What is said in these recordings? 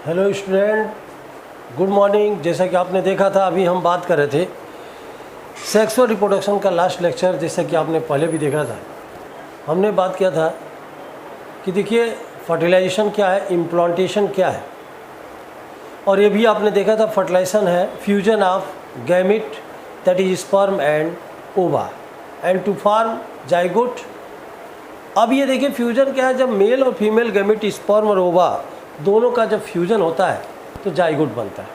Hello student, good morning. जैसा कि आपने देखा था, अभी हम बात कर रहे थे सेक्सुअल रिप्रोडक्शन का लास्ट लेक्चर। जैसा कि आपने पहले भी देखा था, हमने बात किया था कि देखिए फर्टिलाइजेशन क्या है, इम्प्लांटेशन क्या है। और ये भी आपने देखा था, फर्टिलाइजेशन है fusion of gamete that is sperm and ओवा एंड टू फॉर्म जाइगोट। अब ये देखिए फ्यूजन क्या है, जब मेल और फीमेल गैमिट स्पर्म और ओवा दोनों का जब फ्यूजन होता है तो जाइगोट बनता है।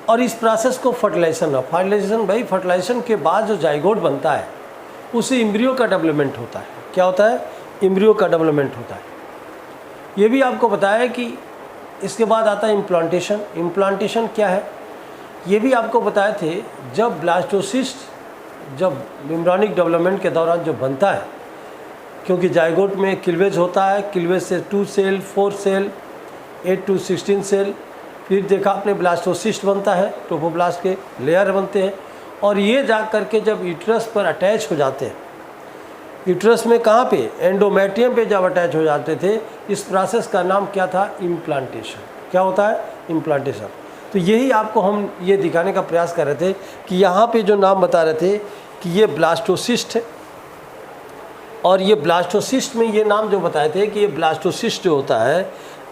और इस प्रोसेस को फर्टिलाइजेशन भाई फर्टिलाइजेशन के बाद जो जाइगोट बनता है उसे एम्ब्रियो का डेवलपमेंट होता है। क्या होता है? एम्ब्रियो का डेवलपमेंट होता है। ये भी आपको बताया कि इसके बाद आता है इम्प्लांटेशन। इम्प्लांटेशन क्या है ये भी आपको बताए थे। जब ब्लास्टोसिस्ट जब एम्ब्रियोनिक डेवलपमेंट के दौरान जो बनता है, क्योंकि जाइगोट में क्लीवेज होता है, क्लीवेज से 2 सेल 4 सेल 8 to 16 सेल, फिर देखा आपने ब्लास्टोसिस्ट बनता है, ट्रोफोब्लास्ट के लेयर बनते हैं और ये जा करके जब यूट्रस पर अटैच हो जाते हैं, यूट्रस में कहाँ पे, एंडोमेट्रियम पे जब अटैच हो जाते थे, इस प्रोसेस का नाम क्या था? इम्प्लांटेशन। क्या होता है? इम्प्लांटेशन। तो यही आपको हम ये दिखाने का प्रयास कर रहे थे कि यहाँ पे जो नाम बता रहे थे कि ये ब्लास्टोसिस्ट है, और ये ब्लास्टोसिस्ट में ये नाम जो बताए थे कि ये ब्लास्टोसिस्ट जो होता है,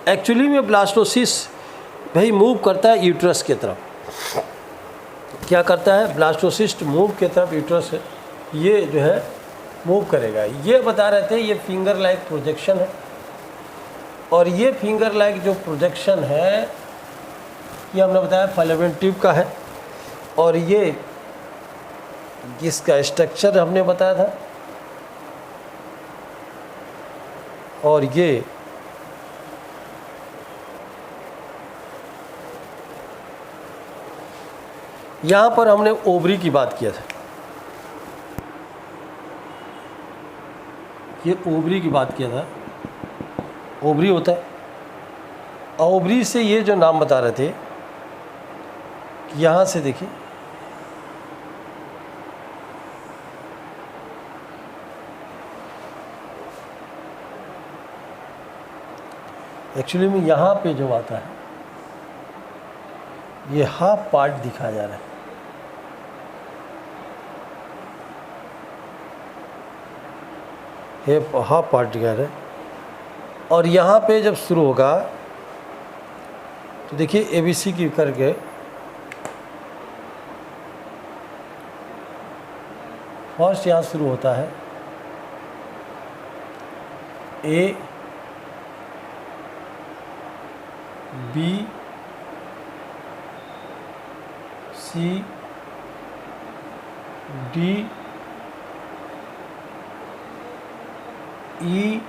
एक्चुअली में ब्लास्टोसिस्ट भाई मूव करता है यूट्रस की तरफ। क्या करता है? ब्लास्टोसिस्ट मूव की तरफ यूट्रस ये जो है मूव करेगा। ये बता रहे थे ये फिंगर लाइक प्रोजेक्शन है, और ये फिंगर लाइक जो प्रोजेक्शन है ये हमने बताया फैलोपियन ट्यूब का है। और ये इसका स्ट्रक्चर हमने बताया था, और ये यहाँ पर हमने ओवरी की बात किया था। ये ओवरी की बात किया था, ओवरी होता है। ओवरी से ये जो नाम बता रहे थे कि यहाँ से देखिए एक्चुअली में यहाँ पे जो आता है ये हाफ पार्ट दिखाया जा रहा है। ये हाफ पार्ट दिखा रहा है, और यहाँ पे जब शुरू होगा तो देखिए ABC की करके फर्स्ट यहाँ शुरू होता है A B C D E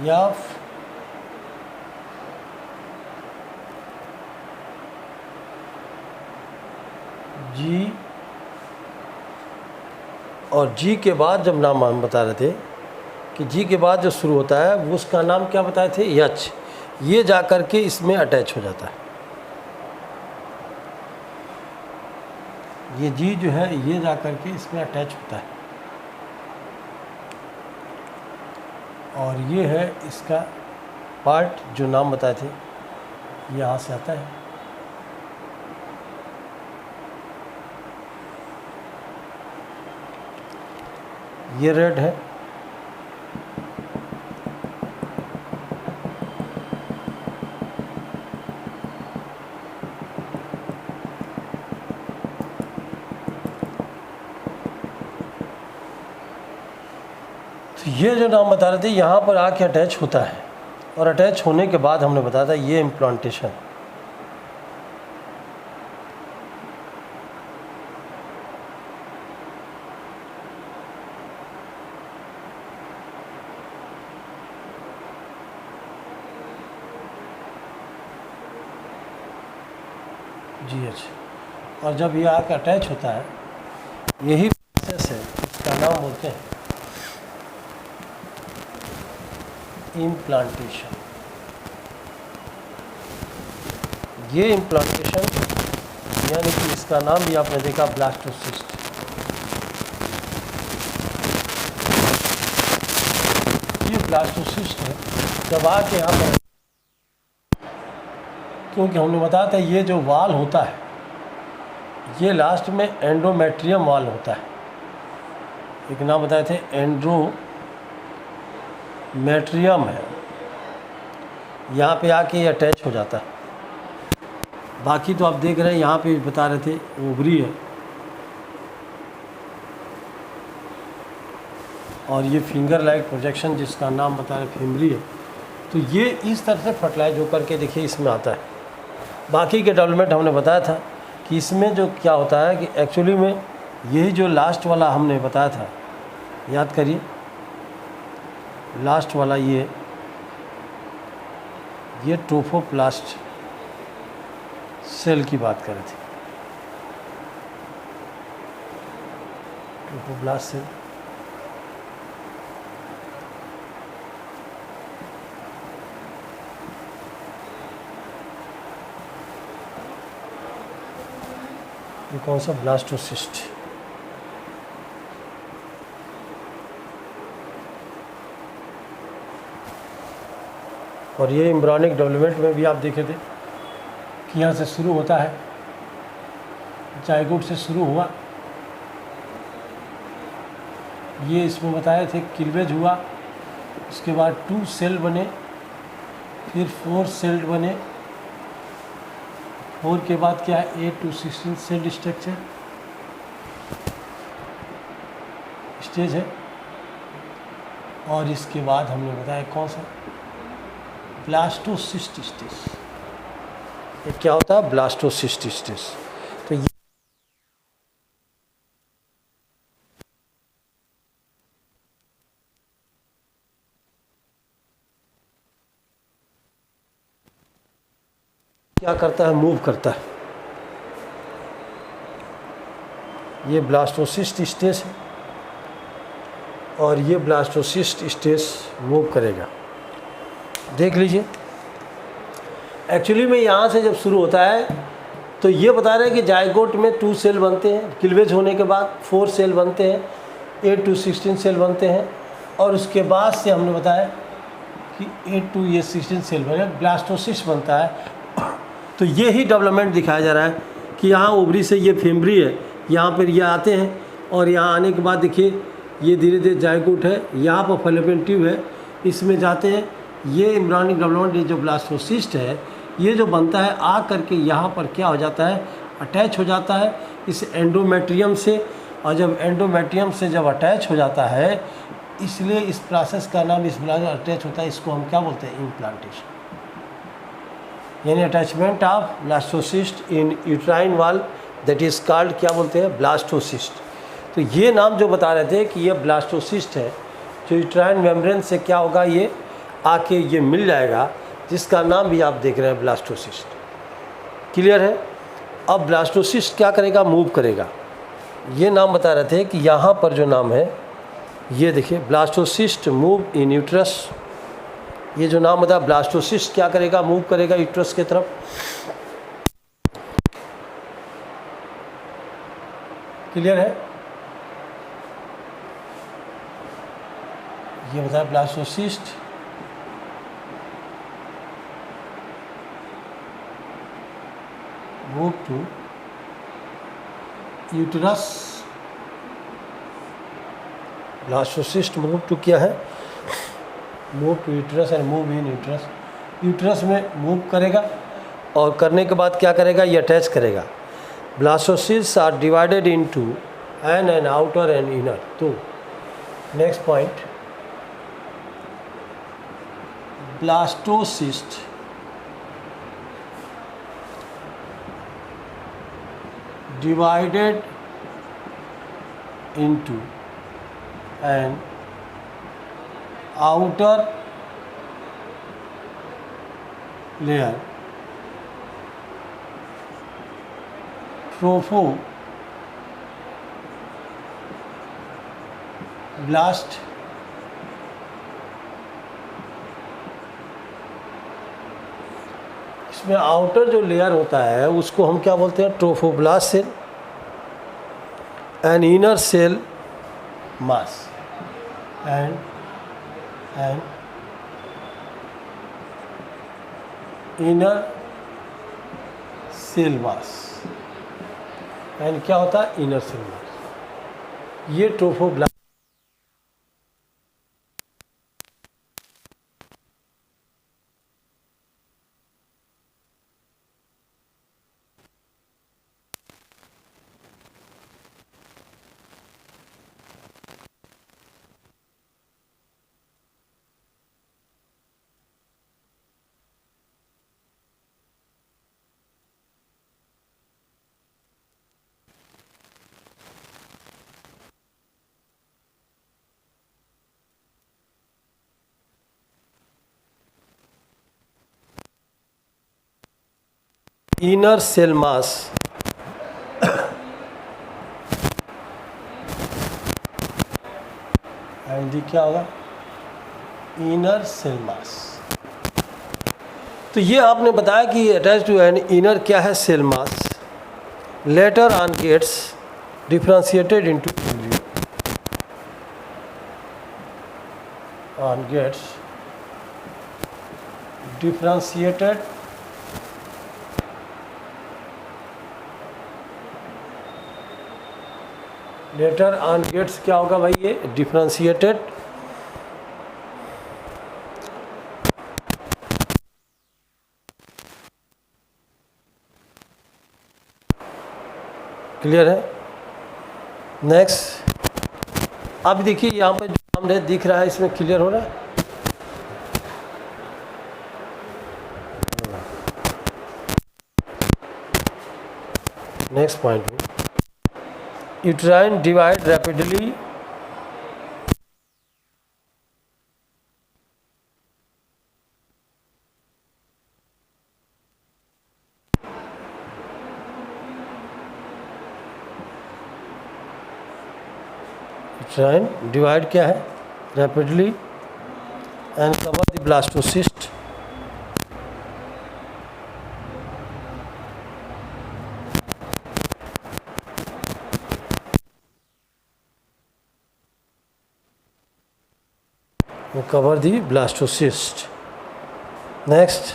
F G, और G के बाद जब नाम हम बता रहे थे कि G के बाद जो शुरू होता है वो उसका नाम क्या बताए थे? H। ये जा कर के इसमें अटैच हो जाता है। ये G जो है ये जा कर के इसमें अटैच होता है, और ये है इसका पार्ट जो नाम बताए थे, यहाँ से आता है। ये रेड है, तो ये जो नाम बता रहे थे यहाँ पर आके अटैच होता है, और अटैच होने के बाद हमने बताया था ये इम्प्लांटेशन। GH, और जब ये आके अटैच होता है, यही प्रोसेस है, इसका नाम बोलते हैं इम्प्लांटेशन। ये इम्प्लांटेशन यानी कि इसका नाम भी आपने देखा ब्लास्टोसिस्ट। ब्लास्टोसिस्ट है जब आके यहाँ पर, क्योंकि हमने बताया था ये जो वाल होता है ये लास्ट में एंडोमेट्रियम वाल होता है, एक नाम बताए थे एंडोमेट्रियम है, यहाँ पे आके ये अटैच हो जाता है। बाकी तो आप देख रहे हैं यहाँ पे बता रहे थे ओवरी है और ये फिंगर लाइक प्रोजेक्शन जिसका नाम बता रहे फेमरी है। तो ये इस तरह से फर्टिलाइज होकर के देखिए इसमें आता है। बाकी के डेवलपमेंट हमने बताया था कि इसमें जो क्या होता है कि एक्चुअली में यही जो लास्ट वाला हमने बताया था, याद करिए लास्ट वाला ये ट्रोफोप्लास्ट सेल की बात कर रहे थे, ट्रोफोप्लास्ट सेल। ये कौन सा ब्लास्टोसिस्ट, और ये एम्ब्रियोनिक डेवलपमेंट में भी आप देखे थे कि यहाँ से शुरू होता है, जायगोट से शुरू हुआ, ये इसमें बताए थे क्लीवेज हुआ, उसके बाद 2 सेल बने, फिर 4 सेल बने, 4 के बाद क्या है 8 to 16 सेल स्ट्रक्चर स्टेज है, और इसके बाद हमने बताया कौन सा ब्लास्टोसिस्ट स्टेज। ये क्या होता है ब्लास्टोसिस्ट स्टेज। तो ये क्या करता है, मूव करता है। ये ब्लास्टोसिस्ट स्टेज है और ये ब्लास्टोसिस्ट स्टेज मूव करेगा। देख लीजिए एक्चुअली में यहाँ से जब शुरू होता है तो ये बता रहे हैं कि जायगोट में 2 सेल बनते हैं, क्लीवेज होने के बाद 4 सेल बनते हैं, 8 to 16 सेल बनते हैं, और उसके बाद से हमने बताया कि 8 to 16 सेल बने ब्लास्टोसिस्ट बनता है। तो ये ही डेवलपमेंट दिखाया जा रहा है कि यहाँ ओवरी से ये फेमरी है, यहाँ पर ये आते हैं और यहाँ आने के बाद देखिए ये धीरे धीरे जायगोट है, यहाँ पर फैलोपियन ट्यूब है, इसमें जाते हैं। ये एम्ब्रियोनिक डेवलपमेंट ये जो ब्लास्टोसिस्ट है ये जो बनता है आ करके यहाँ पर क्या हो जाता है, अटैच हो जाता है इस एंडोमेट्रियम से, और जब एंडोमेट्रियम से जब अटैच हो जाता है, इसलिए इस प्रोसेस का नाम इस अटैच होता है, इसको हम क्या बोलते हैं इम्प्लांटेशन, यानी attachment of blastocyst in uterine वाल, दैट इज़ कॉल्ड क्या बोलते हैं ब्लास्टोसिस्ट। तो ये नाम जो बता रहे थे कि ये ब्लास्टोसिस्ट है जो यूट्राइन मेम्ब्रेन से क्या होगा ये आके ये मिल जाएगा, जिसका नाम भी आप देख रहे हैं ब्लास्टोसिस्ट। क्लियर है। अब ब्लास्टोसिस्ट क्या करेगा, मूव करेगा। ये नाम बता रहे थे कि यहाँ पर जो नाम है ये देखिए ब्लास्टोसिस्ट मूव इन यूट्रस, ये जो नाम बता ब्लास्टोसिस्ट क्या करेगा, मूव करेगा यूट्रस की तरफ। क्लियर है। ये बताया blastocyst move to uterus, blastocyst move to क्या है, move to uterus and move in uterus. Uterus में मूव करेगा और करने के बाद क्या करेगा, ये अटैच करेगा। Blastocyst are divided into an outer and inner. तो next point, blastocyst divided into an outer layer, trophoblast, इसमें आउटर जो लेयर होता है उसको हम क्या बोलते हैं trophoblast cell, and inner cell mass and inner cell mass, and क्या होता है इनर सेल मास। ये trophoblast inner cell mass and क्या होगा इनर सेल मास। तो ये आपने बताया कि अटैच टू एन इनर क्या है cell mass, later on gets differentiated into embryo, on gets differentiated later on gets क्या होगा भाई ये डिफ्रेंशिएटेड क्लियर है। नेक्स्ट अब देखिए यहाँ पे जो हमने दिख रहा है इसमें क्लियर हो रहा है। नेक्स्ट पॉइंट में uterine divide rapidly uterine divide क्या है rapidly and cover the blastocyst cover the blastocyst। Next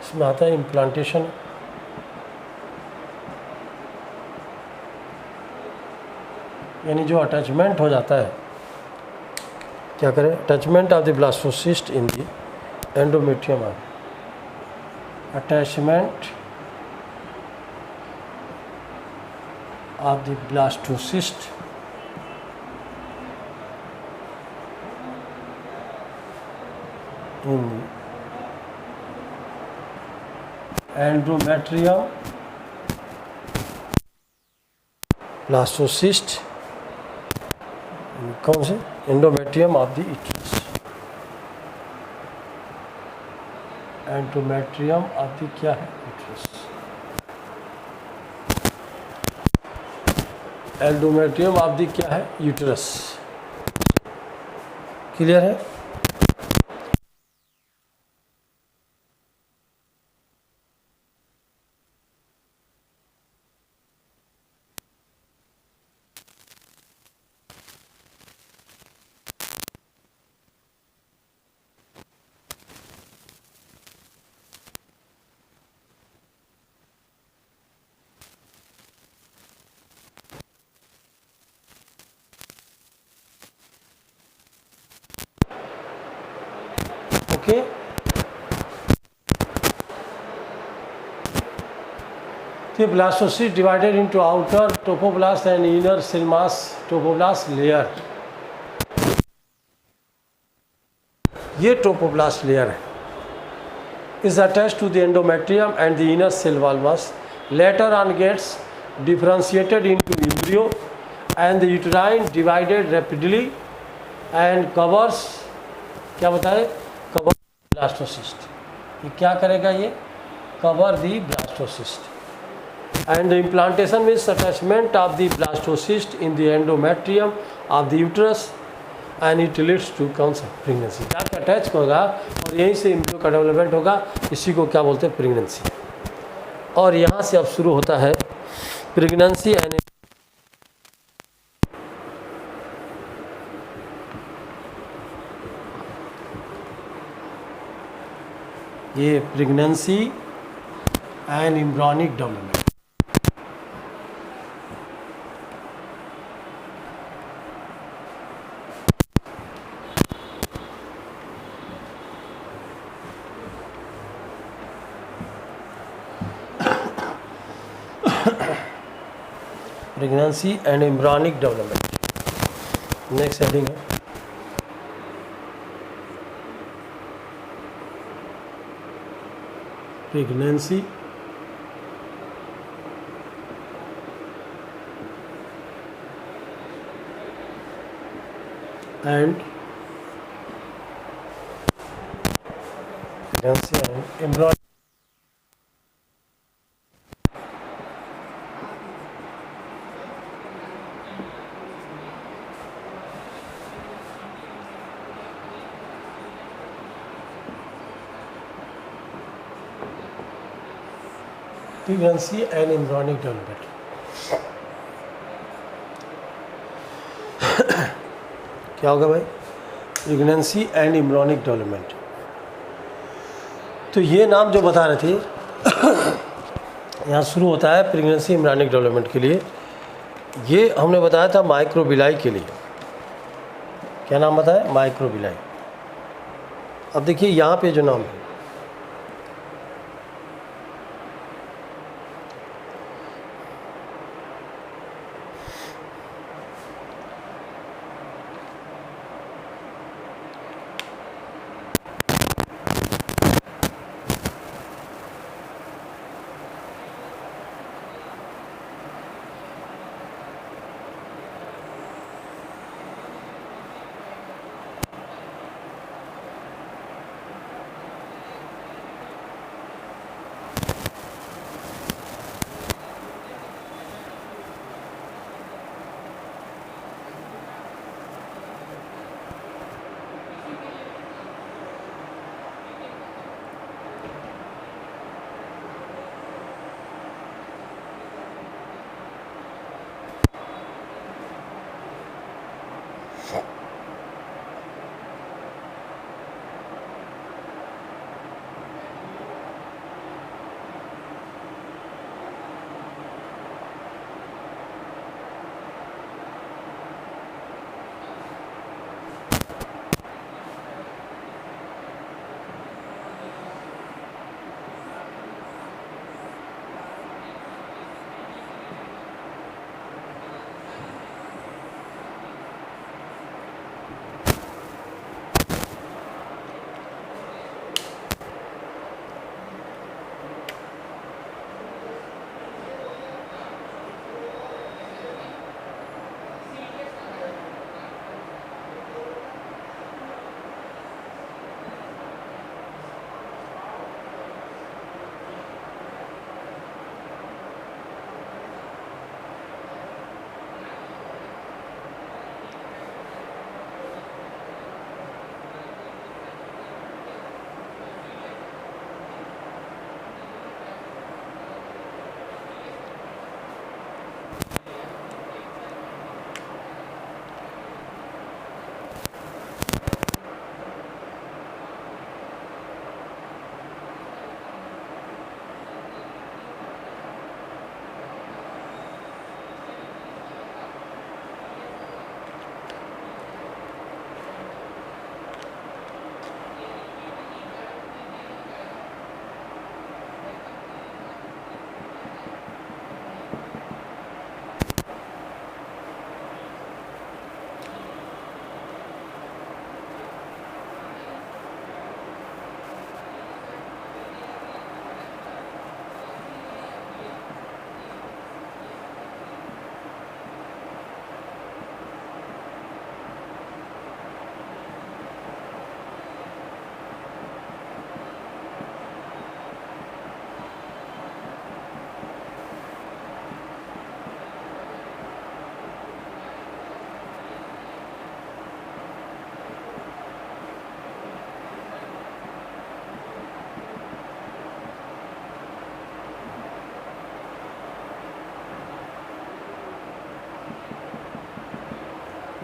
इसमें आता है इम्प्लांटेशन, यानी जो अटैचमेंट हो जाता है क्या करें attachment of the blastocyst in the endometrium, attachment of the blastocyst in the endometrium blastocyst, कौन से endometrium of the uterus, endometrium of the क्या है uterus, endometrium of the क्या है uterus। क्लियर है। Okay the blastocyst divided into outer trophoblast and inner cell mass trophoblast layer। ये trophoblast layer है, is attached to the endometrium and the inner cell wall mass, later on gets differentiated into embryo and the uterine divided rapidly and covers क्या बताए cover blastocyst. ये क्या करेगा ये cover the blastocyst and the implantation means attachment of the blastocyst in the endometrium of the uterus and it leads to कौन सा pregnancy, जाके attach होगा और यहीं से एम्ब्रियो का डेवलपमेंट होगा, इसी को क्या बोलते हैं प्रेगनेंसी। और यहाँ से अब शुरू होता है प्रेगनेंसी एंड ये pregnancy and embryonic development. Pregnancy and embryonic development. Next heading है pregnancy and embryonic. Pregnancy and embryonic development. क्या होगा भाई? Pregnancy and embryonic development. तो ये नाम जो बता रहे थे यहाँ शुरू होता है प्रेगनेंसी एम्ब्रियोनिक डेवलपमेंट के लिए। ये हमने बताया था माइक्रोबिलाई के लिए। क्या नाम बताया? माइक्रोबिलाई। अब देखिए यहाँ पे जो नाम है,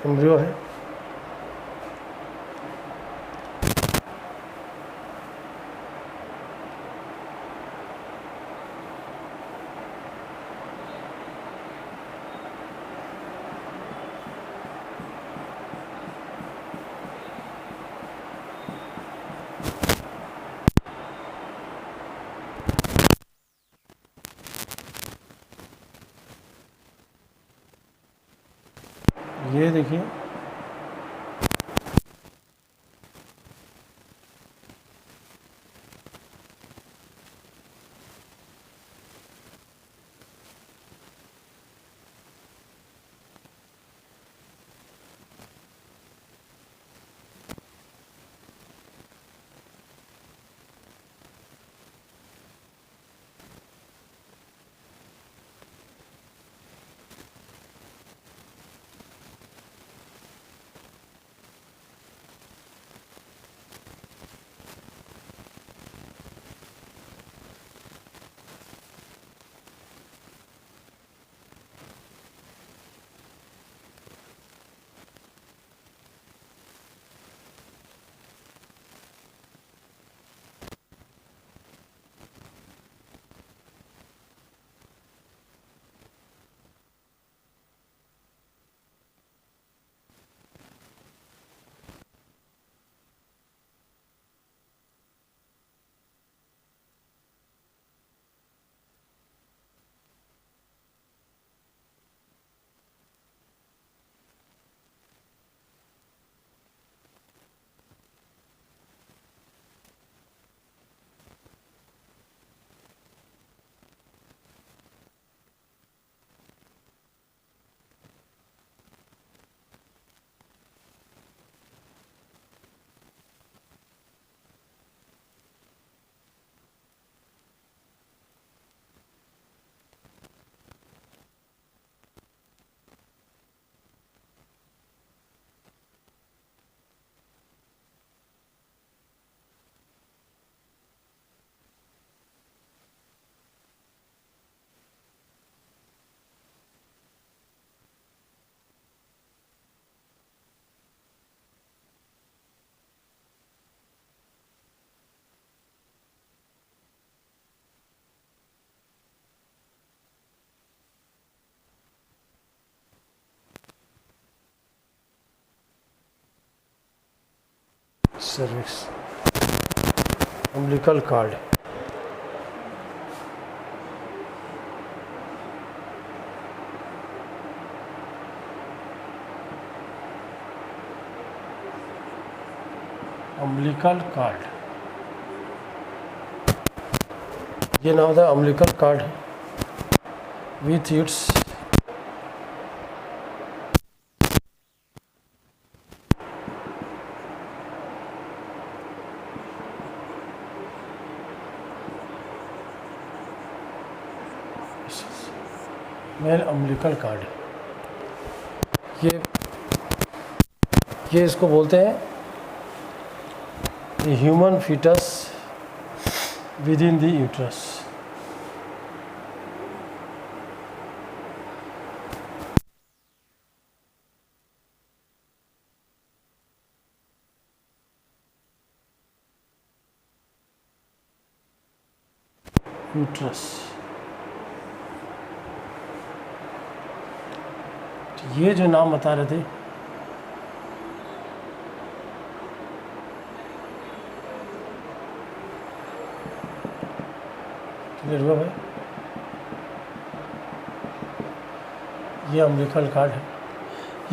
एम्ब्रियो है। ये देखिए service umbilical cord. Umbilical cord, ये नाम था umbilical cord with its male umbilical cord. ये इसको बोलते हैं human foetus within the uterus. Uterus, ये जो नाम बता रहे थे क्लियर हुआ भाई? ये अम्बिलिकल कार्ड है।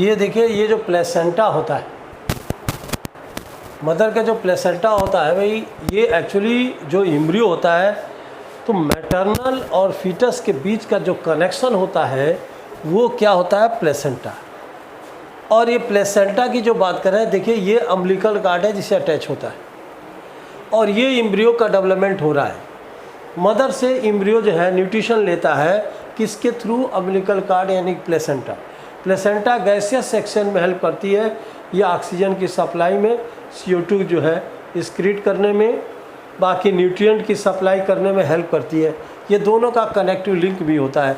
ये देखिए, ये जो प्लेसेंटा होता है, मदर का जो प्लेसेंटा होता है भाई, ये एक्चुअली जो एम्ब्रियो होता है, तो मैटरनल और फीटस के बीच का जो कनेक्शन होता है वो क्या होता है? प्लेसेंटा। और ये प्लेसेंटा की जो बात कर रहे हैं, देखिए ये अम्बिलिकल कार्ड है जिसे अटैच होता है, और ये एम्ब्रियो का डेवलपमेंट हो रहा है। मदर से एम्ब्रियो जो है न्यूट्रिशन लेता है किसके थ्रू? अम्बिलिकल कार्ड यानी प्लेसेंटा। प्लेसेंटा गैसियस सेक्शन में हेल्प करती है, ये ऑक्सीजन की सप्लाई में, CO2 जो है एक्सक्रीट करने में, बाकी न्यूट्रिएंट की सप्लाई करने में हेल्प करती है। ये दोनों का कनेक्टिव लिंक भी होता है।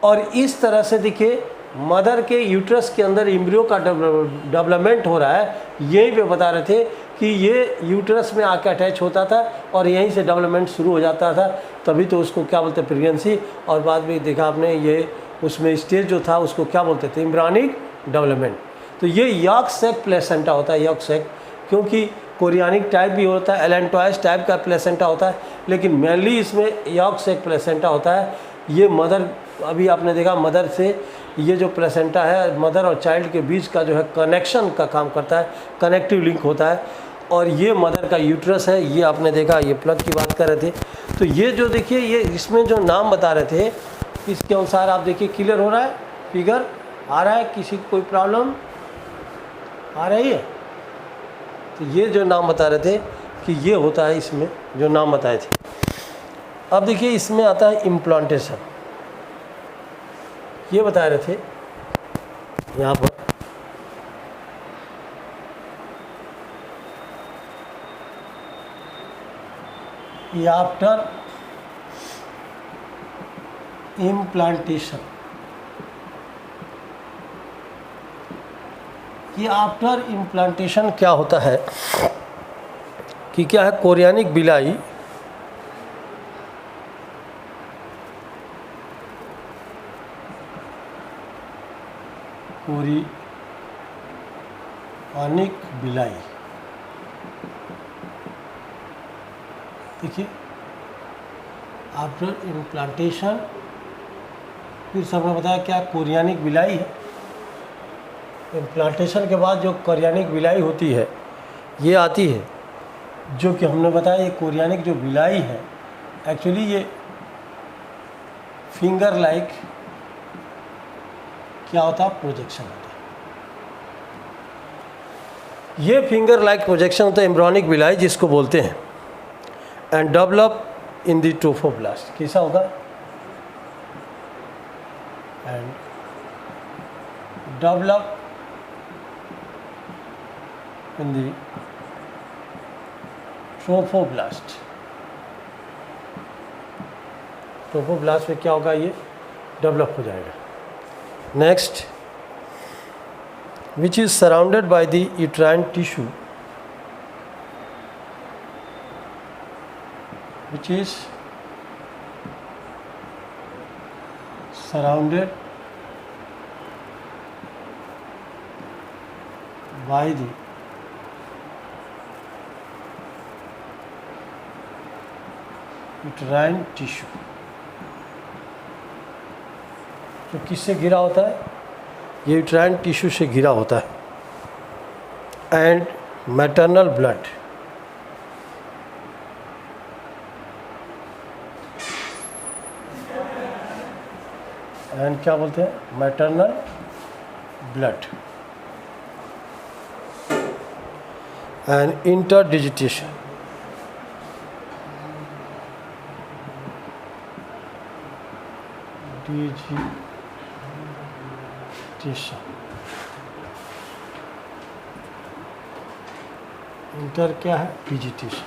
और इस तरह से देखिए, मदर के यूट्रस के अंदर एम्ब्रियो का डेवलपमेंट हो रहा है। यहीं पे बता रहे थे कि ये यूट्रस में आके अटैच होता था और यहीं से डेवलपमेंट शुरू हो जाता था, तभी तो उसको क्या बोलते हैं? प्रेगनेंसी। और बाद में देखा आपने, ये उसमें स्टेज जो था उसको क्या बोलते थे? Embryonic development. तो ये यॉर्क सैक प्लेसेंटा होता है, यॉर्क सैक, क्योंकि कोरियानिक टाइप भी होता है, एलेंटॉयस टाइप का प्लेसेंटा होता है, लेकिन मेनली इसमें यॉर्क सैक प्लेसेंटा होता है। ये मदर अभी आपने देखा मदर से ये जो प्लेसेंटा है मदर और चाइल्ड के बीच का जो है कनेक्शन का काम करता है, कनेक्टिव लिंक होता है। और ये मदर का यूट्रस है, ये आपने देखा, ये प्लग की बात कर रहे थे। तो ये जो देखिए ये इसमें जो नाम बता रहे थे इसके अनुसार आप देखिए क्लियर हो रहा है, फिगर आ रहा है, किसी को कोई प्रॉब्लम आ रही है? तो ये जो नाम बता रहे थे कि ये होता है, इसमें जो नाम बताए थे। अब देखिए इसमें आता है इम्प्लांटेशन, ये बता रहे थे यहाँ पर आफ्टर इम्प्लांटेशन, ये आफ्टर इम्प्लांटेशन क्या होता है कि क्या है, कोरियानिक बिलाई कोरियानिक बिलाई, देखिए आफ्टर इम्प्लांटेशन, फिर सबने बताया क्या कोरियानिक बिलाई है। इम्प्लांटेशन के बाद जो कोरियानिक बिलाई होती है ये आती है, जो कि हमने बताया ये कोरियानिक जो बिलाई है एक्चुअली ये फिंगर लाइक क्या होता है, प्रोजेक्शन होता है। ये फिंगर लाइक प्रोजेक्शन होता है एम्ब्रियोनिक बिलाई जिसको बोलते हैं। And develop in the trophoblast, कैसा होगा, and develop in the trophoblast. Trophoblast में क्या होगा, ये डेवलप हो जाएगा। Next, which is surrounded by the uterine tissue, which is surrounded by the uterine tissue, जो किससे घिरा होता है, ये यूट्राइन टिश्यू से घिरा होता है। एंड मैटरनल ब्लड, एंड क्या बोलते हैं, मैटरनल ब्लड एंड इंटरडिजिटेशन, इंटर क्या है, डिजिटेशन,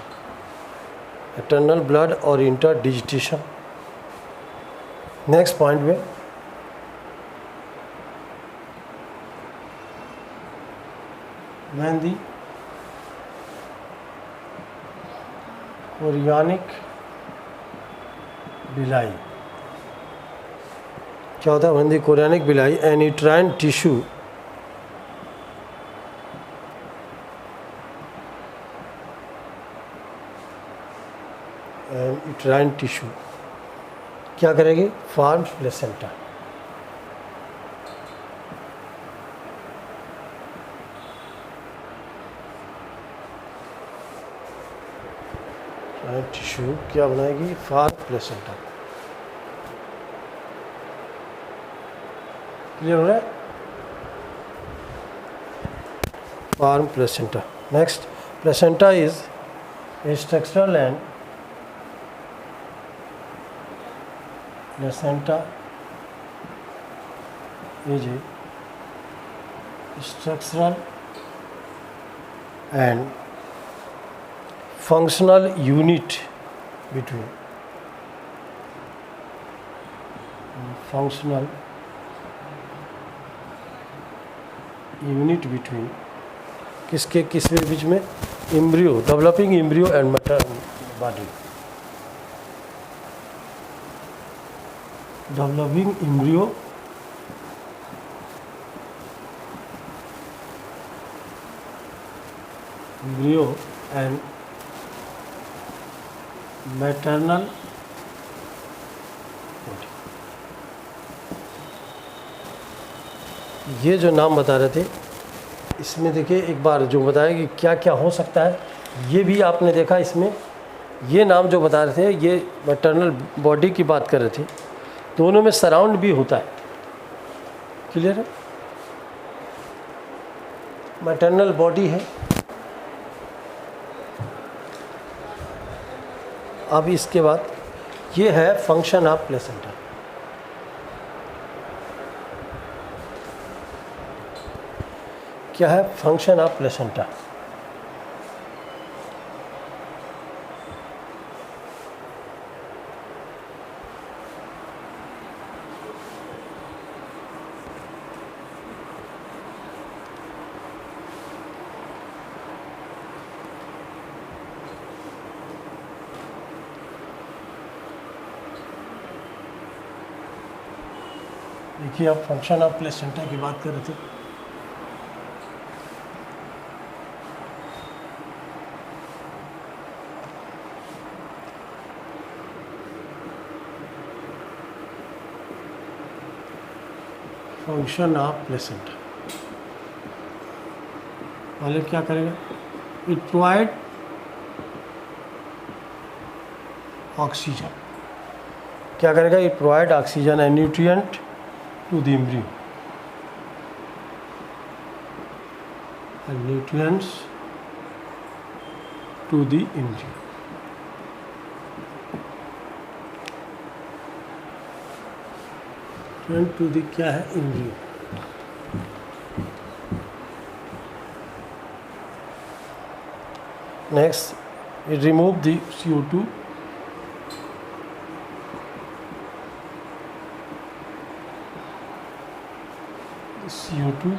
मैटरनल ब्लड और इंटरडिजिटेशन। नेक्स्ट पॉइंट में when the कोरियानिक बिलाई, क्या होता है, when the कोरियानिक बिलाई and uterine tissue क्या करेगी, फॉर्म्स प्लेसेंटा। टिश्यू क्या बनाएगी, फॉर्म प्लेसेंटा। क्लियर हो रहा है, form placenta. Next, placenta is a structural and placenta is a structural and functional unit between किसके किसके बीच में, embryo, developing embryo and maternal body, developing embryo and maternal body। ये जो नाम बता रहे थे इसमें देखिए एक बार जो बताया कि क्या क्या हो सकता है, ये भी आपने देखा इसमें। ये नाम जो बता रहे थे ये मैटरनल बॉडी की बात कर रहे थे, दोनों में सराउंड भी होता है। क्लियर है? मैटरनल बॉडी है। अब इसके बाद ये है फंक्शन ऑफ प्लेसेंटा। क्या है फंक्शन ऑफ प्लेसेंटा? देखिए आप फंक्शन ऑफ प्लेसेंटा की बात कर रहे थे। फंक्शन ऑफ प्लेसेंटा पहले क्या करेगा? It provide oxygen. क्या करेगा? It provide oxygen and nutrient to the embryo and nutrients to the embryo. Nutrient to the क्या है? embryo. Next, it remove the CO2 CO2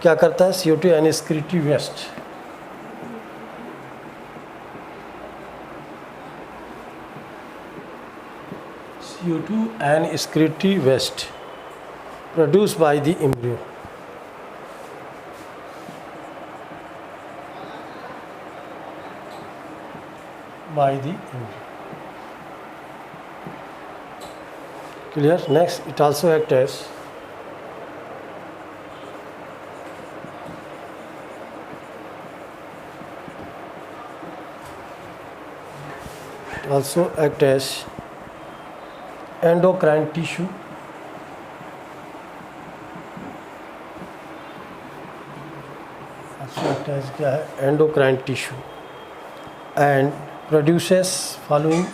क्या करता है? CO2 यानी excretory waste। CO2 and excretory waste produced by the embryo. By the embryo. Clear? Next, it also acts as also act as endocrine tissue also act as क्या है? endocrine tissue and produces following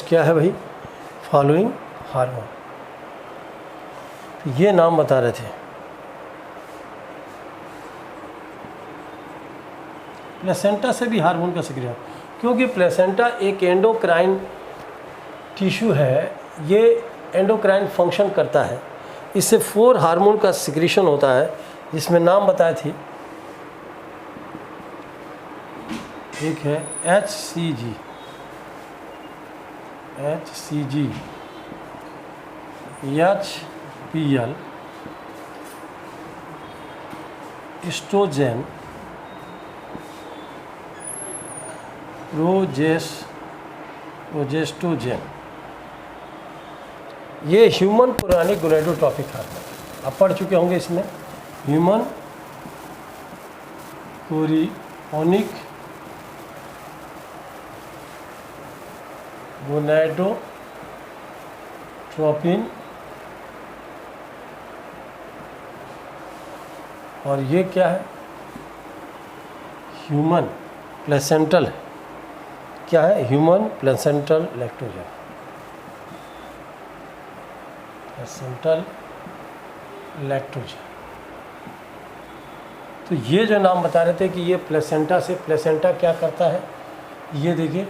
क्या है भाई? Following hormone. तो ये नाम बता रहे थे। प्लेसेंटा से भी हार्मोन का सिक्रिया, क्योंकि प्लेसेंटा एक एंडोक्राइन टिश्यू है, ये एंडोक्राइन फंक्शन करता है। इससे 4 हार्मोन का सिक्रीशन होता है, जिसमें नाम बताए थे। एक है HCG, HPL, एस्ट्रोजन, प्रोजेस्टोजन। ये ह्यूमन पुरानिक गोनेडोट्रॉपिक हार्मोन आप पढ़ चुके होंगे इसमें। ह्यूमन पुरानिक गोनेडोट्रोपिन, और ये क्या है? Human placental. क्या है? Human placental lactogen. Placental lactogen. तो ये जो नाम बता रहे थे कि ये प्लेसेंटा से, प्लेसेंटा क्या करता है? ये देखिए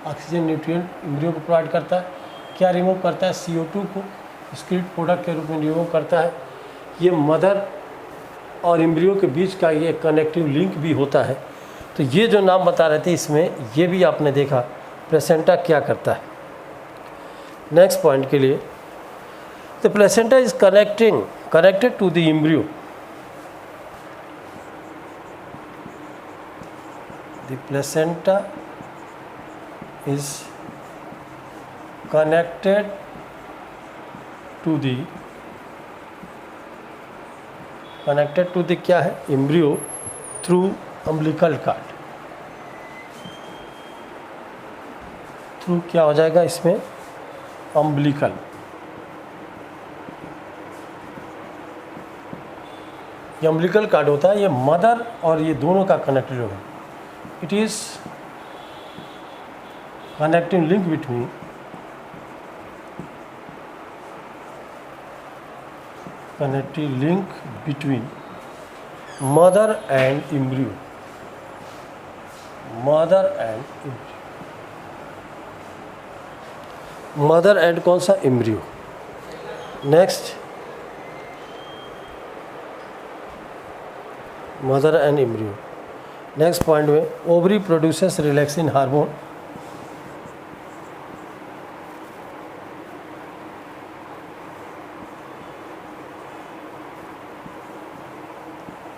ऑक्सीजन न्यूट्रिएंट एम्ब्रियो को प्रोवाइड करता है। क्या रिमूव करता है? CO2 को एक्सक्रीट प्रोडक्ट के रूप में रिमूव करता है। ये मदर और एम्ब्रियो के बीच का ये कनेक्टिव लिंक भी होता है। तो ये जो नाम बता रहे थे इसमें ये भी आपने देखा प्लेसेंटा क्या करता है। नेक्स्ट पॉइंट के लिए, the placenta is connected to the embryo the placenta is connected to the क्या है, embryo through umbilical cord. Through क्या हो जाएगा इसमें, अम्बिलिकल। ये अम्बिलिकल कार्ड होता है, ये मदर और ये दोनों का कनेक्टेड होगा। It is connecting link between mother and embryo, mother and कौन सा, embryo। Next, mother and embryo। Next point में, ovary produces relaxin hormone.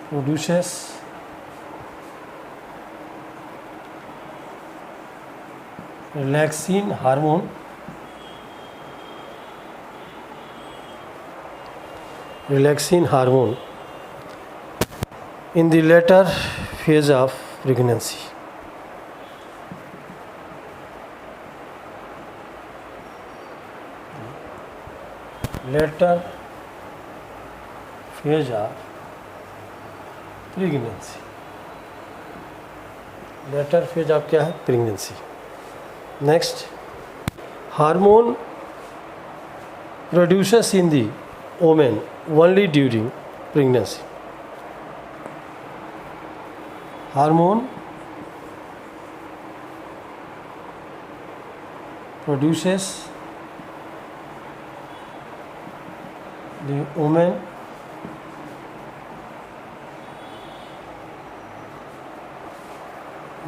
produces relaxin hormone in the later phase of pregnancy। later phase of pregnancy, later phase आप क्या है, pregnancy. Next, hormone produces इन दी women only during pregnancy. Hormone produces दी women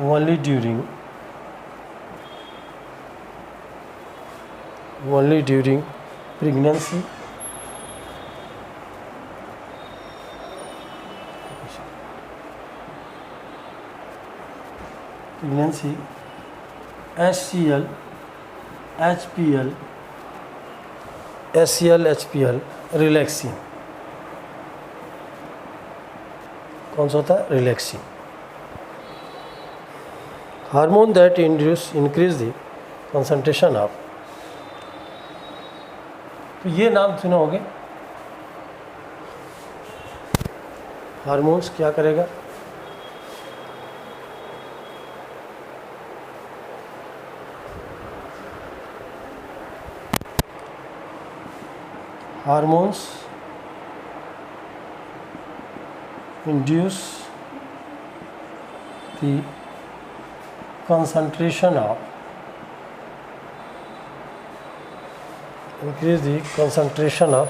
only during pregnancy। pregnancy, HCl, HPL, relaxin. कौन सा होता है, relaxin. Hormone that increase the concentration of, तो ये नाम सुना होगे। हार्मोन्स क्या करेगा, hormones induce the concentration of, increase the concentration of,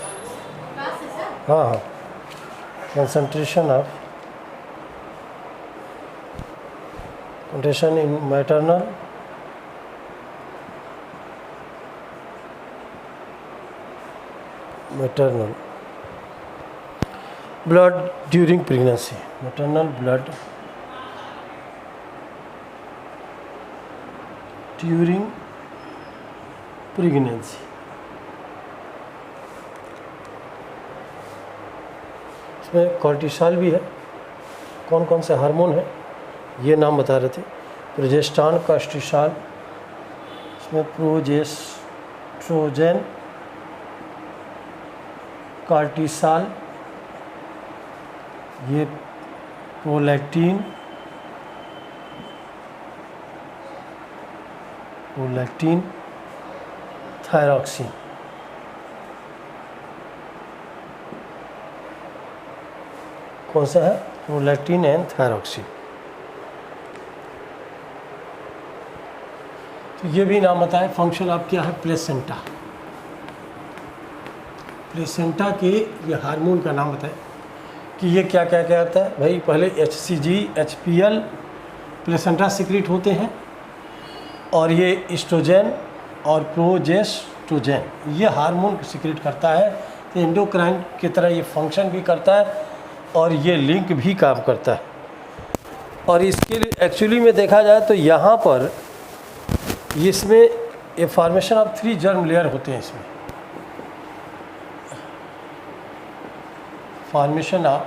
concentration in maternal blood during pregnancy, maternal blood during pregnancy. इसमें कॉर्टिसॉल भी है। कौन कौन से हार्मोन है ये नाम बता रहे थे, प्रोजेस्टेरॉन, कॉर्टिसॉल, इसमें प्रोजेस्ट्रोजेन, कॉर्टिसॉल, ये प्रोलैक्टिन, थायरॉक्सिन। कौन सा है, प्रोलैक्टिन एंड थायरॉक्सिन। तो ये भी नाम बताएं। फंक्शन आप क्या है, प्लेसेंटा। प्लेसेंटा के ये हार्मोन का नाम बताएं कि ये क्या क्या क्या होता है। भाई पहले HCG, HPL प्लेसेंटा सिक्रीट होते हैं, और ये एस्ट्रोजन और प्रोजेस्ट्रोजेन ये हार्मोन सिक्रीट करता है। तो एंडोक्राइन की तरह ये फंक्शन भी करता है और ये लिंक भी काम करता है। और इसके लिए एक्चुअली में देखा जाए तो यहाँ पर इसमें ये फॉर्मेशन ऑफ 3 जर्म लेयर होते हैं। इसमें formation of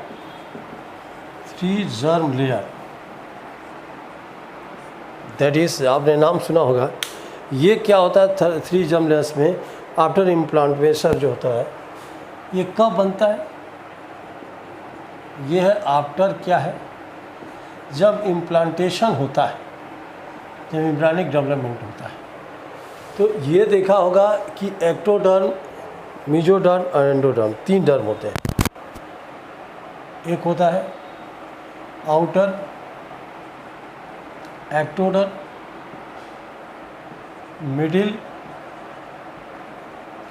3 germ layer, that is, आपने नाम सुना होगा। ये क्या होता है 3 जर्म लेयर्स में आफ्टर इम्प्लांटेशन जो होता है, ये कब बनता है? ये है आफ्टर क्या है, जब इम्प्लांटेशन होता है, जब एम्ब्रियोनिक डेवलपमेंट होता है। तो ये देखा होगा कि एक्टोडर्म, मेसोडर्म और एंडोडर्म 3 डर्म होते हैं। एक होता है आउटर एक्टोडर्म, मिडिल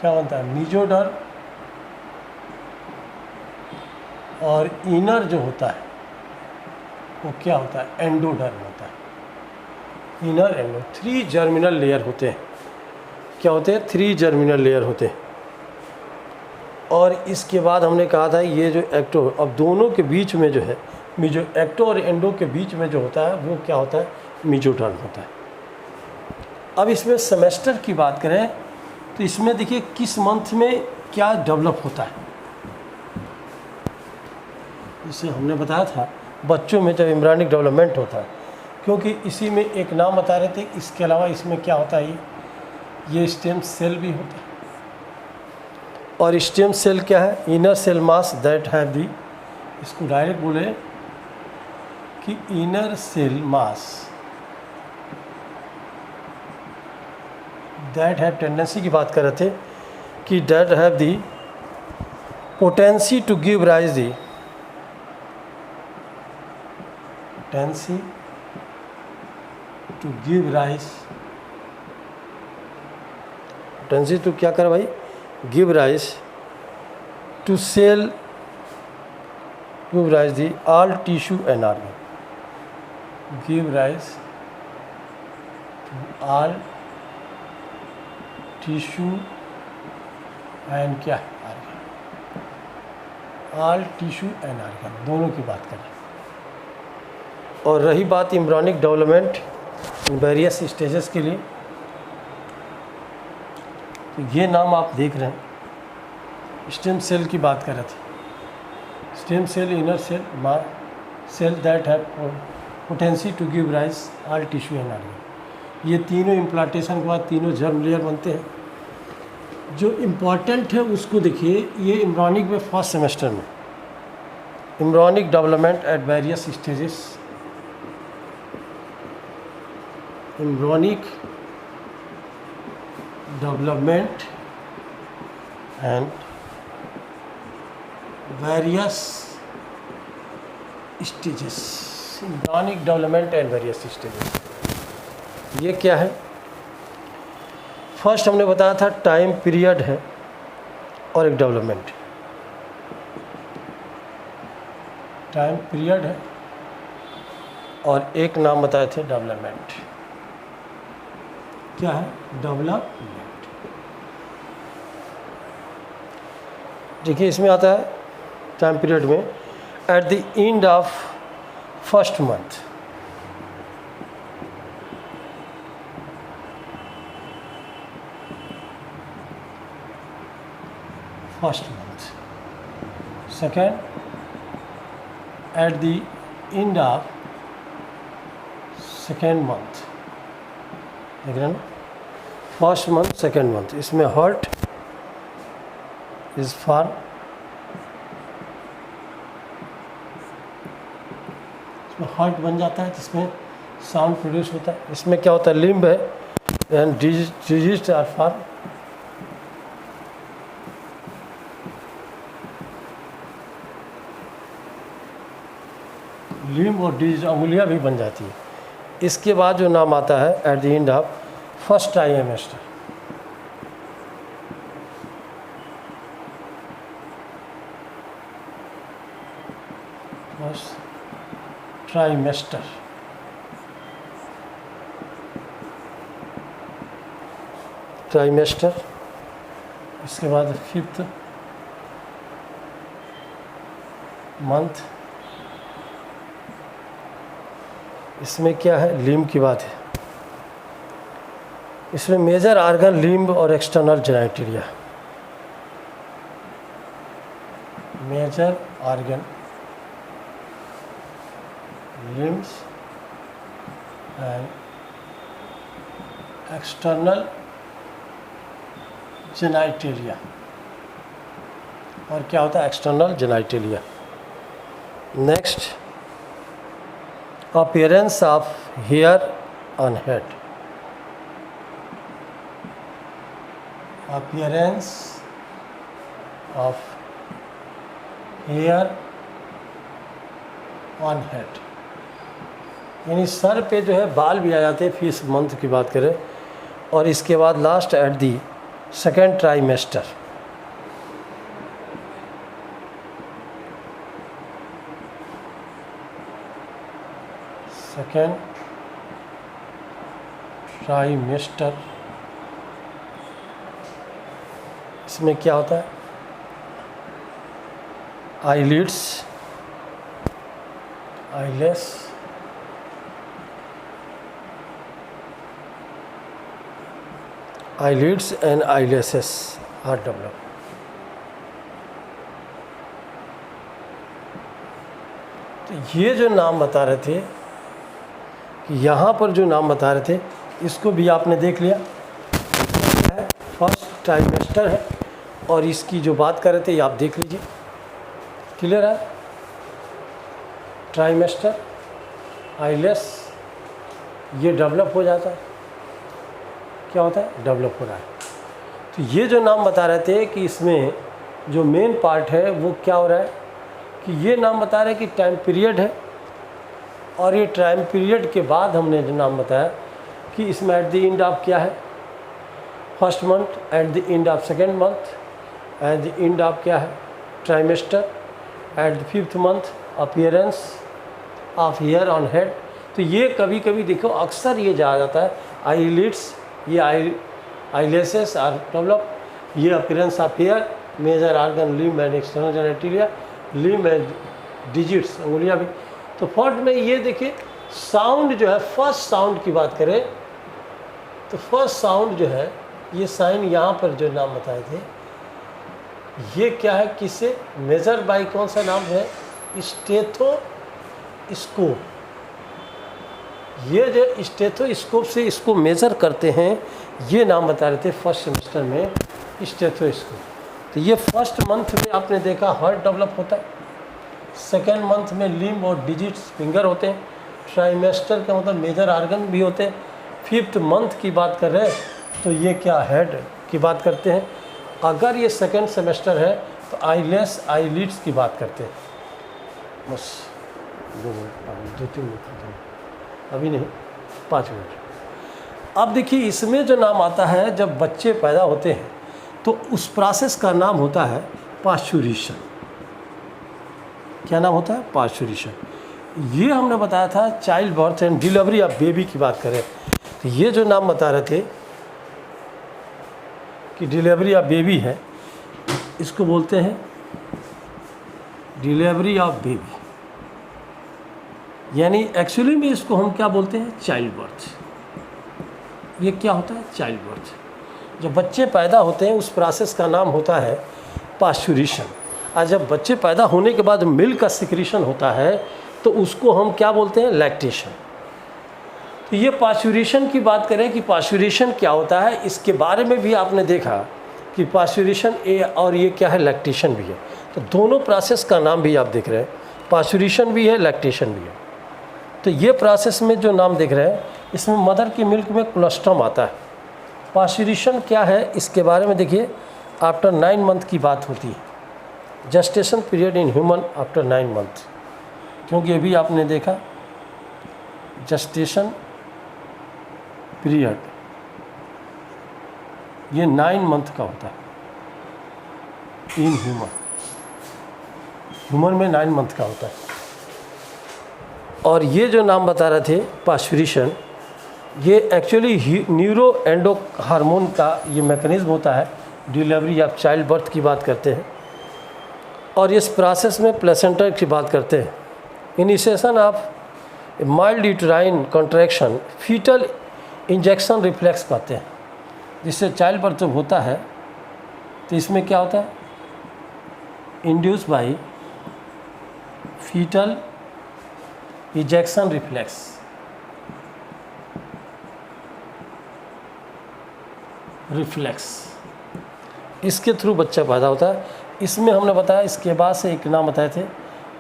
क्या बनता है मेसोडर्म, और इनर जो होता है वो क्या होता है एंडोडर्म होता है। इनर एंडो 3 जर्मिनल लेयर होते हैं। क्या होते हैं? 3 जर्मिनल लेयर होते हैं। और इसके बाद हमने कहा था ये जो एक्टो, अब दोनों के बीच में जो है जो एक्टो और एंडो के बीच में जो होता है वो क्या होता है मेसोडर्म होता है। अब इसमें सेमेस्टर की बात करें तो इसमें देखिए किस मंथ में क्या डेवलप होता है। इसे हमने बताया था बच्चों में जब एम्ब्रियोनिक डेवलपमेंट होता है, क्योंकि इसी में एक नाम बता रहे थे। इसके अलावा इसमें क्या होता है, ये स्टेम सेल भी होता है। और स्टेम सेल क्या है? Inner cell mass that have the, इसको डायरेक्ट बोले कि inner cell mass that have tendency की बात कर रहे थे कि that have the potency to give rise the, potency to give rise, potency to क्या कर भाई give rise to cell, give rise the all tissue and organ, give rise to all tissue and क्या organ, all tissue and organ दोनों की बात करें। और रही बात एम्ब्रियोनिक डेवलपमेंट वेरियस स्टेजेस के लिए, तो ये नाम आप देख रहे हैं, स्टेम सेल की बात कर रहे थे। Stem cell, inner cell, cell that have potency to give rise all tissue and organ. ये तीनों इम्प्लांटेशन के बाद तीनों जर्म लेयर बनते हैं। जो इम्पॉर्टेंट है उसको देखिए, ये एम्ब्रियोनिक में फर्स्ट सेमेस्टर में embryonic development at various stages, embryonic development and various stages, embryonic development and various stages. ये क्या है? फर्स्ट हमने बताया था टाइम पीरियड है और एक डेवलपमेंट, टाइम पीरियड है और एक नाम बताए थे डेवलपमेंट। क्या है? डेवलपमेंट। देखिए इसमें आता है टाइम पीरियड में eight the end of first month, first month, second eight the end of second month. देख रहे हैं ना, फर्स्ट मंथ सेकेंड मंथ। इसमें हर्ट इज फॉर, इसमें हर्ट बन जाता है जिसमें साउंड प्रोड्यूस होता है। इसमें क्या होता है? लिम्ब है and digits are for, limb और डिजीज अंगुलियाँ भी बन जाती है। इसके बाद जो नाम आता है eight the end of first trimester, first trimester. Trimester, इसके बाद फिफ्थ मंथ, इसमें क्या है, लिम्ब की बात है। इसमें मेजर आर्गन लिम्ब और external genitalia, major organ limbs and external genitalia. और क्या होता है, external genitalia. Next, appearance of hair on head, appearance of hair on head, यानी सर पे जो है बाल भी आ जाते हैं, फीस मंथ की बात करें। और इसके बाद last at the second trimester, second trimester, इसमें क्या होता है, eyelids, eyeless, eyelids and eyelashes are developed. तो ये जो नाम बता रहे थे, कि यहाँ पर जो नाम बता रहे थे, इसको भी आपने देख लिया, फर्स्ट ट्राइमेस्टर है। और इसकी जो बात कर रहे थे ये आप देख लीजिए, क्लियर है। ट्राइमेस्टर, आईलेस, ये डेवलप हो जाता है, क्या होता है, डेवलप हो रहा है। तो ये जो नाम बता रहे थे कि इसमें जो मेन पार्ट है वो क्या हो रहा है, कि ये नाम बता रहे हैं कि टाइम पीरियड है। और ये टाइम पीरियड के बाद हमने जो नाम बताया कि इसमें एट द एंड ऑफ क्या है, first month, at the end of second month, at the end of क्या है, trimester, at the fifth month appearance of hair on head. तो ये कभी कभी देखो अक्सर ये जा जाता है, आईलिड्स, ये आईलेसेस आर डेवलप, ये appearance of hair, major organ limb and external genitalia, limb and digits, उंगलियां भी। तो फोर्थ में ये देखिए साउंड जो है, फर्स्ट साउंड की बात करें तो फर्स्ट साउंड जो है, ये साइन यहाँ पर जो नाम बताए थे, ये क्या है, किससे मेजर बाय, कौन सा नाम है, स्टेथोस्कोप। ये जो स्टेथोस्कोप से इसको मेज़र करते हैं, ये नाम बता रहे थे फर्स्ट सेमेस्टर में, स्टेथोस्कोप। तो ये फर्स्ट मंथ में आपने देखा हार्ट डेवलप होता है, सेकेंड मंथ में लिम्ब और डिजिट्स, फिंगर होते हैं, ट्राइमेस्टर का मतलब मेजर आर्गन भी होते हैं, फिफ्थ मंथ की बात कर रहे हैं तो ये क्या, हेड की बात करते हैं। अगर ये सेकेंड सेमेस्टर है तो आईलेस, आईलिड्स की बात करते हैं। बस 2-3 मिनट, अभी नहीं, 5 मिनट। अब देखिए इसमें जो नाम आता है, जब बच्चे पैदा होते हैं तो उस प्रोसेस का नाम होता है पास्चुरेशन। क्या नाम होता है, पास्चुरेशन। ये हमने बताया था child birth and delivery of baby की बात करें तो ये जो नाम बता रहे थे कि डिलीवरी ऑफ बेबी है, इसको बोलते हैं डिलीवरी ऑफ बेबी, यानी एक्चुअली में इसको हम क्या बोलते हैं, चाइल्ड बर्थ। ये क्या होता है, चाइल्ड बर्थ। जब बच्चे पैदा होते हैं उस प्रोसेस का नाम होता है पास्चुरेशन। और जब बच्चे पैदा होने के बाद मिल्क का सिक्रीशन होता है तो उसको हम क्या बोलते हैं, लैक्टेशन। तो ये पास्चुरेशन की बात करें कि पास्चुरेशन क्या होता है, इसके बारे में भी आपने देखा कि पास्चुरेशन और ये क्या है, लैक्टेशन भी है। तो दोनों प्रोसेस का नाम भी आप देख रहे हैं, पास्चुरेशन भी है, लैक्टेशन भी है। तो ये प्रोसेस में जो नाम देख रहे हैं, इसमें मदर की मिल्क में कोलोस्ट्रम आता है। पास्चुरेशन क्या है इसके बारे में देखिए, आफ्टर 9 मंथ की बात होती है, gestation period in human after 9 month, क्योंकि अभी आपने देखा जेस्टेशन पीरियड ये 9 मंथ का होता है इन ह्यूमन में 9 मंथ का होता है। और ये जो नाम बता रहे थे पास्चुरेशन, ये एक्चुअली न्यूरो एंडो हार्मोन का ये मैकेनिज्म होता है, डिलीवरी ऑफ चाइल्ड बर्थ की बात करते हैं। और इस प्रोसेस में प्लेसेंटा की बात करते हैं, initiation of mild uterine contraction foetal injection reflex कहते हैं, जिससे चाइल्ड बर्थ जब होता है तो इसमें क्या होता है, induce by foetal injection reflex. इसके थ्रू बच्चा पैदा होता है। इसमें हमने बताया, इसके बाद से एक नाम बताए थे,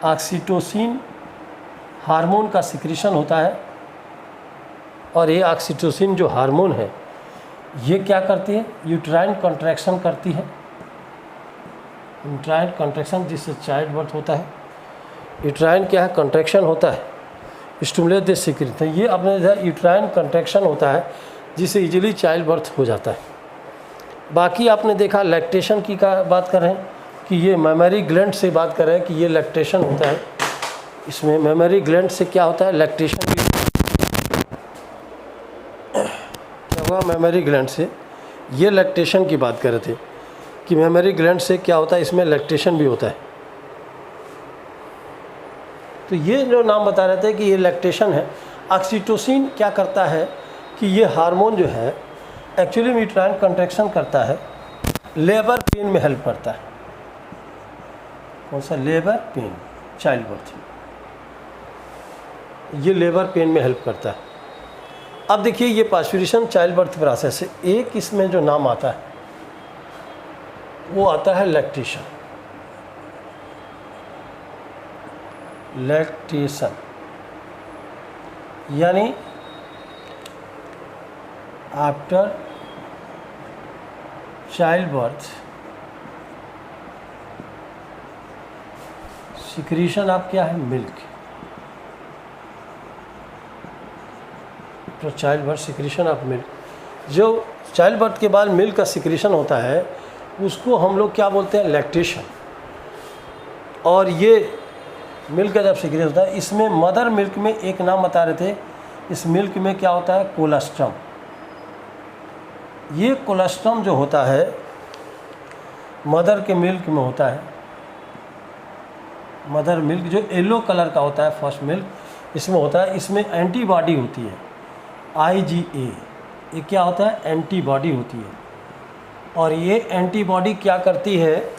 ऑक्सीटोसिन हार्मोन का सिक्रीशन होता है। और ये ऑक्सीटोसिन जो हार्मोन है ये क्या करती है, यूट्राइन कॉन्ट्रैक्शन करती है। यूट्राइन कॉन्ट्रैक्शन जिससे चाइल्ड बर्थ होता है। यूट्राइन क्या है, कॉन्ट्रैक्शन होता है, स्टिमुलेट द सिक्रीशन। ये अपने यूट्राइन कॉन्ट्रैक्शन होता है जिससे इजीली चाइल्ड बर्थ हो जाता है। बाकी आपने देखा लैक्टेशन की का बात कर रहे हैं कि ये मेमोरी ग्लैंड से बात कर रहे हैं कि ये लैक्टेशन होता है। इसमें मेमोरी ग्लैंड से क्या होता है, लैक्टेशन भी क्या हुआ, मेमोरी ग्लैंड से ये लैक्टेशन की बात कर रहे थे कि मेमोरी ग्लैंड से क्या होता है, इसमें लैक्टेशन भी होता है। तो ये जो नाम बता रहे थे कि ये लैक्टेशन है। ऑक्सीटोसिन क्या करता है कि ये हार्मोन जो है एक्चुअली यूट्राइन कॉन्ट्रैक्शन करता है, लेबर पेन में हेल्प करता है। कौन सा, लेबर पेन, चाइल्ड बर्थ, ये लेबर पेन में हेल्प करता है। अब देखिए ये पास्चुरेशन चाइल्ड बर्थ प्रोसेस है। एक इसमें जो नाम आता है वो आता है लैक्टेशन। लैक्टेशन यानी आफ्टर चाइल्ड बर्थ सिक्रीशन आप क्या है, मिल्क। तो child birth secretion of milk, जो चाइल्ड बर्थ के बाद मिल्क का सिक्रीशन होता है उसको हम लोग क्या बोलते हैं, लैक्टेशन। और ये मिल्क का जब सिक्रीशन होता है, इसमें मदर मिल्क में एक नाम बता रहे थे, इस मिल्क में क्या होता है, कोलेस्ट्रम। ये कोलेस्ट्रम जो होता है मदर के मिल्क में होता है। मदर मिल्क जो येलो कलर का होता है, फर्स्ट मिल्क, इसमें होता है। इसमें एंटीबॉडी होती है, IgA। ये क्या होता है, एंटीबॉडी होती है। और ये एंटीबॉडी क्या करती है,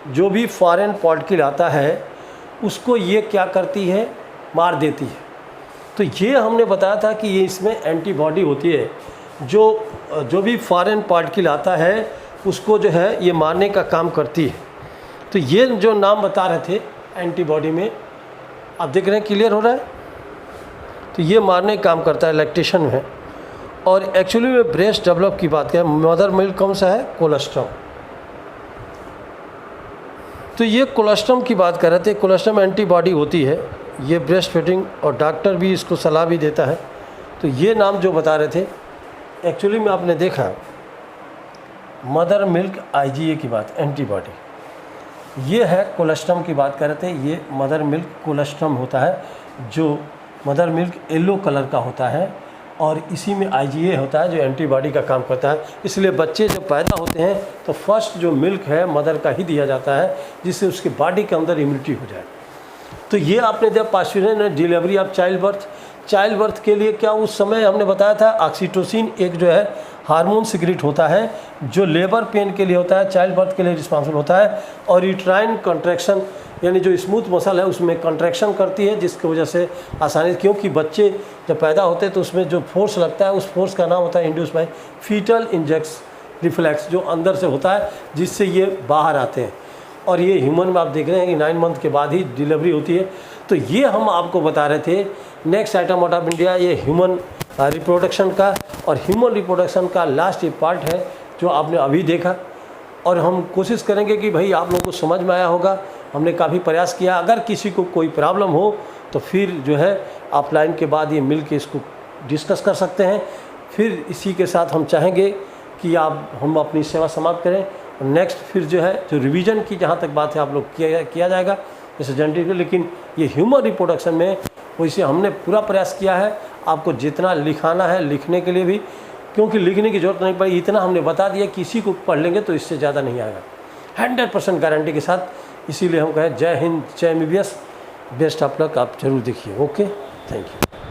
जो भी फॉरेन पार्टिकल आता है उसको ये क्या करती है, मार देती है। तो ये हमने बताया था कि ये इसमें एंटीबॉडी होती है, जो भी फॉरेन पार्टिकल आता है उसको जो है ये मारने का काम करती है। तो ये जो नाम बता रहे थे एंटीबॉडी में, आप देख रहे हैं, क्लियर हो रहा है। तो ये मारने का काम करता है लैक्टेशन में। और एक्चुअली में ब्रेस्ट डेवलप की बात करें, मदर मिल्क कौन सा है, कोलेस्ट्रम। तो ये कोलेस्ट्रम की बात कर रहे थे। कोलेस्ट्रम एंटीबॉडी होती है, ये ब्रेस्ट फीडिंग, और डॉक्टर भी इसको सलाह भी देता है। तो ये नाम जो बता रहे थे एक्चुअली में आपने देखा मदर मिल्क IgA की बात, एंटीबॉडी। ये है कोलेस्ट्रम की बात कर रहे थे, ये मदर मिल्क कोलेस्ट्रम होता है, जो मदर मिल्क येलो कलर का होता है। और इसी में IgA होता है जो एंटीबॉडी का काम करता है। इसलिए बच्चे जब पैदा होते हैं तो फर्स्ट जो मिल्क है मदर का ही दिया जाता है, जिससे उसके बॉडी के अंदर इम्यूनिटी हो जाए। तो ये आपने जब पास्चुरेशन डिलीवरी ऑफ चाइल्ड बर्थ के लिए क्या उस समय हमने बताया था, ऑक्सीटोसिन एक जो है हार्मोन सिक्रेट होता है जो लेबर पेन के लिए होता है, चाइल्ड बर्थ के लिए रिस्पॉन्सिबल होता है। और यूट्राइन कॉन्ट्रैक्शन यानी जो स्मूथ मसल है उसमें कॉन्ट्रैक्शन करती है, जिसकी वजह से आसानी, क्योंकि बच्चे जब पैदा होते हैं तो उसमें जो फोर्स लगता है उस फोर्स का नाम होता है induce by foetal injection reflex, जो अंदर से होता है जिससे ये बाहर आते हैं। और ये ह्यूमन में आप देख रहे हैं कि 9 मंथ के बाद ही डिलीवरी होती है। तो ये हम आपको बता रहे थे next item out of India, ये ह्यूमन रिप्रोडक्शन का। और ह्यूमन रिप्रोडक्शन का लास्ट ये पार्ट है जो आपने अभी देखा। और हम कोशिश करेंगे कि भाई आप लोगों को समझ में आया होगा। हमने काफ़ी प्रयास किया। अगर किसी को कोई प्रॉब्लम हो तो फिर जो है ऑफलाइन के बाद ये मिल के इसको डिस्कस कर सकते हैं। फिर इसी के साथ हम चाहेंगे कि हम अपनी सेवा समाप्त करें। नेक्स्ट फिर जो है जो रिवीजन की जहाँ तक बात है आप लोग किया जाएगा जैसे जेनेटिक। लेकिन ये ह्यूमन रिप्रोडक्शन में वैसे हमने पूरा प्रयास किया है। आपको जितना लिखाना है लिखने के लिए भी, क्योंकि लिखने की ज़रूरत नहीं पड़ी, इतना हमने बता दिया, किसी को पढ़ लेंगे तो इससे ज़्यादा नहीं आएगा 100% गारंटी के साथ। इसीलिए हम कहें जय हिंद, जय MBBS, बेस्ट ऑफ लक। आप जरूर देखिए। Okay, thank you.